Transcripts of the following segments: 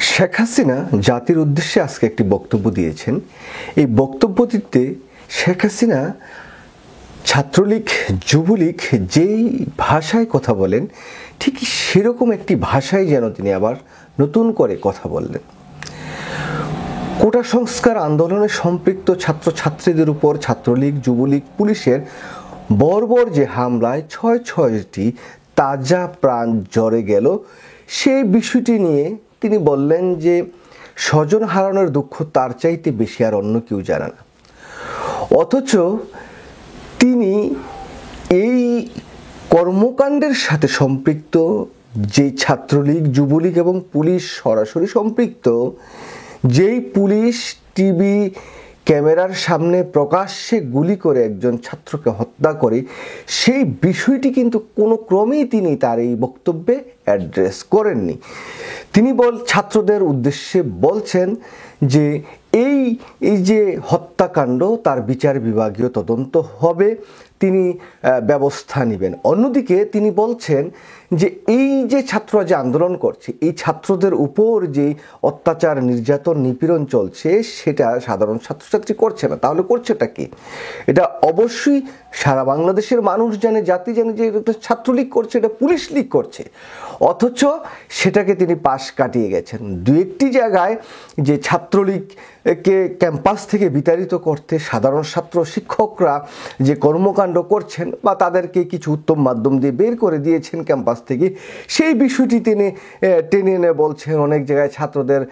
শেখ হাসিনা জাতির উদ্দেশ্যে আজকে একটি বক্তব্য দিয়েছেন। এই বক্তব্যটিতে শেখ হাসিনা ছাত্রলীগ যুবলীগ যেই ভাষায় কথা বলেন ঠিক সেরকম একটি ভাষায় যেন তিনি আবার নতুন করে কথা বললেন। কোটা সংস্কার আন্দোলনে সম্পৃক্ত ছাত্রছাত্রীদের উপর ছাত্রলীগ যুবলীগ পুলিশের বর্বর যে হামলায় ছয়টি তাজা প্রাণ ঝরে গেল, সেই বিষয়টি নিয়ে তিনি বললেন যে স্বজন হারানোর দুঃখ তার চাইতে বেশি আর অন্য কেউ জানে না। অথচ তিনি এই কর্মকাণ্ডের সাথে সম্পৃক্ত যে ছাত্রলীগ যুবলীগ এবং পুলিশ সরাসরি সম্পৃক্ত, যেই পুলিশ টিভি ক্যামেরার সামনে প্রকাশ্যে গুলি করে একজন ছাত্রকে হত্যা করে, সেই বিষয়টি কিন্তু কোনো ক্রমেই তিনি তার এই বক্তব্যে অ্যাড্রেস করেননি। তিনি ছাত্রদের উদ্দেশ্যে বলছেন যে এই যে হত্যাকাণ্ড তার বিচার বিভাগীয় তদন্ত হবে, তিনি ব্যবস্থা নেবেন। অন্যদিকে তিনি বলছেন যে এই যে ছাত্ররা যে আন্দোলন করছে, এই ছাত্রদের উপর যে অত্যাচার নির্যাতন নিপীড়ন চলছে সেটা সাধারণ ছাত্রছাত্রী করছে না, তাহলে করছেটা কি? এটা অবশ্যই সারা বাংলাদেশের মানুষ জানে, জাতি জানে যে এটা ছাত্রলীগ করছে, এটা পুলিশ লীগ করছে। অথচ সেটাকে তিনি পাশ কাটিয়ে গেছেন। দু একটি জায়গায় যে ছাত্রলীগকে ক্যাম্পাস থেকে বিতাড়িত করতে সাধারণ ছাত্র শিক্ষকরা যে কর্মকাণ্ড করছেন বা তাদেরকে কিছু উত্তম মাধ্যম দিয়ে বের করে দিয়েছেন ক্যাম্পাস থেকে, সেই বিষয়টি তিনি টেনে এনে বলছেন অনেক জায়গায় ছাত্রদের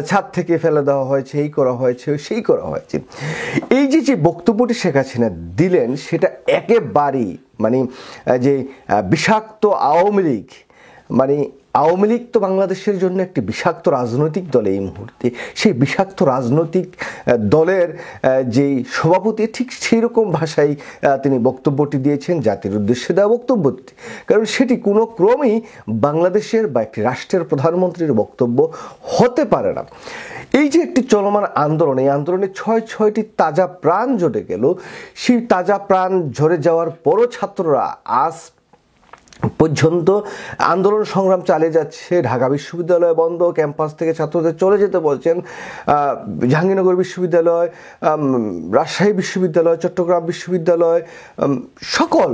ছাদ থেকে ফেলে দেওয়া হয়েছে, এই করা হয়েছে, সেই করা হয়েছে। এই যে বক্তব্যটি শেখ হাসিনা দিলেন সেটা একেবারেই যে বিষাক্ত আওয়ামী লীগ, আওয়ামী লীগ তো বাংলাদেশের জন্য একটি বিষাক্ত রাজনৈতিক দল এই মুহূর্তে, সেই বিষাক্ত রাজনৈতিক দলের যেই সভাপতি ঠিক সেই রকম ভাষায় তিনি বক্তব্যটি দিয়েছেন, জাতির উদ্দেশ্যে দেওয়া বক্তব্যটি। কারণ সেটি কোনো ক্রমেই বাংলাদেশের বা একটি রাষ্ট্রের প্রধানমন্ত্রীর বক্তব্য হতে পারে না। এই যে একটি চলমান আন্দোলন, এই আন্দোলনে ছয়টি তাজা প্রাণ ঝরে গেল, সেই তাজা প্রাণ ঝরে যাওয়ার পরও ছাত্ররা আজ পর্যন্ত আন্দোলন সংগ্রাম চালিয়ে যাচ্ছে। ঢাকা বিশ্ববিদ্যালয় বন্ধ, ক্যাম্পাস থেকে ছাত্রদের চলে যেতে বলছেন। জাহাঙ্গীরনগর বিশ্ববিদ্যালয়, রাজশাহী বিশ্ববিদ্যালয়, চট্টগ্রাম বিশ্ববিদ্যালয়, সকল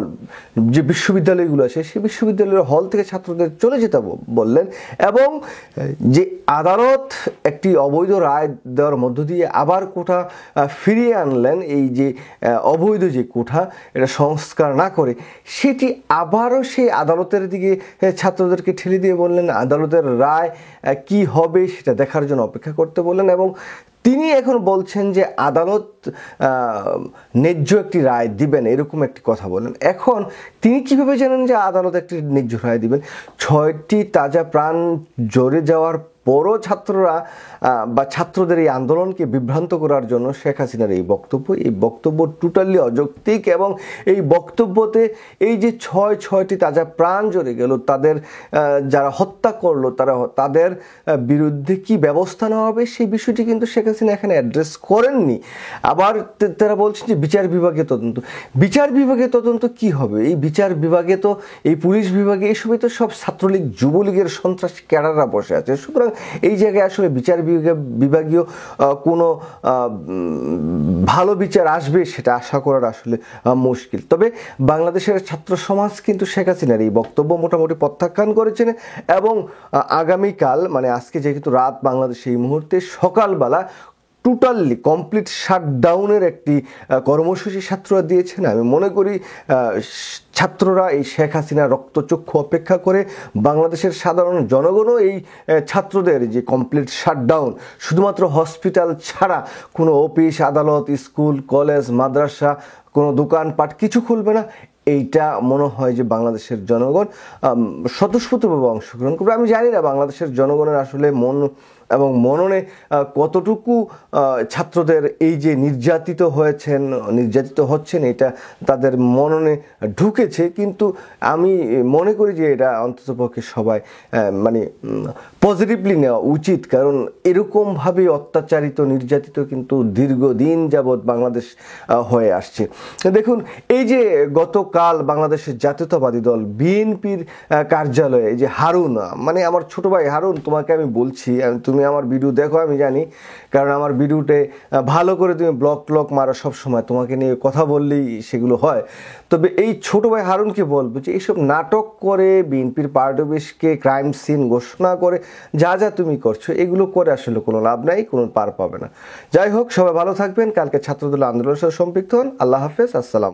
যে বিশ্ববিদ্যালয়গুলো আছে সেই বিশ্ববিদ্যালয়ের হল থেকে ছাত্রদের চলে যেতে বললেন। এবং যে আদালত একটি অবৈধ রায় দেওয়ার মধ্য দিয়ে আবার কোটা ফিরিয়ে আনলেন, এই যে অবৈধ যে কোটা, এটা সংস্কার না করে সেটি আবারও সেই আদালতের দিকে ছাত্রদেরকে ঠেলে দিয়ে বললেন আদালতের রায় কি হবে সেটা দেখার জন্য অপেক্ষা করতে বললেন। এবং তিনি এখন বলছেন যে আদালত ন্যায্য একটি রায় দিবেন, এরকম একটি কথা বলেন। এখন তিনি কিভাবে জানেন যে আদালত একটি ন্যায্য রায় দিবেন? 6টি তাজা প্রাণ ঝরে যাওয়ার বড় ছাত্ররা বা ছাত্রদের এই আন্দোলনকে বিভ্রান্ত করার জন্য শেখ হাসিনার এই বক্তব্য টোটালি অযৌক্তিক। এবং এই বক্তব্যতে এই যে ছয়টি তাজা প্রাণ ঝরে গেল, তাদের যারা হত্যা করলো তাদের বিরুদ্ধে কি ব্যবস্থা নেওয়া হবে সেই বিষয়টি কিন্তু শেখ হাসিনা এখানে অ্যাড্রেস করেননি। আবার তারা বলছেন যে বিচার বিভাগীয় তদন্ত কি হবে? এই বিচার বিভাগে তো, এই পুলিশ বিভাগে এইসবে তো সব ছাত্রলীগ যুবলীগের সন্ত্রাসী ক্যাডাররা বসে আছে। সুতরাং এই জায়গায় আসলে বিচার বিভাগীয় কোনো ভালো বিচার আসবে সেটা আশা করার আসলে মুশকিল। তবে বাংলাদেশের ছাত্র সমাজ কিন্তু শেখ হাসিনার এই বক্তব্য মোটামুটি প্রত্যাখ্যান করেছেন। এবং আগামীকাল আজকে যেহেতু রাত বাংলাদেশে, এই মুহূর্তে সকালবেলা টোটালি কমপ্লিট শাটডাউনের একটি কর্মসূচি ছাত্ররা দিয়েছেন। আমি মনে করি ছাত্ররা এই শেখ হাসিনার রক্তচক্ষু অপেক্ষা করে, বাংলাদেশের সাধারণ জনগণও এই ছাত্রদের যে কমপ্লিট শাটডাউন, শুধুমাত্র হসপিটাল ছাড়া কোনো অফিস আদালত স্কুল কলেজ মাদ্রাসা কোনো দোকানপাট কিছু খুলবে না, এইটা মনে হয় যে বাংলাদেশের জনগণ স্বতঃস্ফূর্তভাবে অংশগ্রহণ করবে। আমি জানি না বাংলাদেশের জনগণের আসলে মন এবং মননে কতটুকু ছাত্রদের এই যে নির্যাতিত হচ্ছেন এটা তাদের মননে ঢুকেছে, কিন্তু আমি মনে করি যে এটা অন্ততপক্ষে সবাই পজিটিভলি নেওয়া উচিত। কারণ এরকমভাবে অত্যাচারিত নির্যাতিত কিন্তু দীর্ঘদিন যাবৎ বাংলাদেশ হয়ে আসছে। দেখুন, এই যে গতকাল বাংলাদেশের জাতীয়তাবাদী দল বিএনপির কার্যালয়ে যে হারুন, আমার ছোট ভাই হারুন, তোমাকে আমি বলছি, তুমি তুমি আমার ভিডিও দেখো আমি জানি, কারণ আমার ভিডিওতে ভালো করে তুমি ব্লগ মারো সব সময়, তোমাকে নিয়ে কথা বললেই সেগুলো হয়। তবে এই ছোট ভাই হারুনকে বলবো যে এইসব নাটক করে বিএনপির পার্টি অফিসকে ক্রাইম সিন ঘোষণা করে যা যা তুমি করছো, এগুলো করে আসলে কোনো লাভ নাই, কোনো পার পাবে না। যাই হোক, সবাই ভালো থাকবেন। কালকে ছাত্রদল আন্দোলনের সাথে সম্পৃক্ত হন। আল্লাহ হাফেজ, আসসালাম।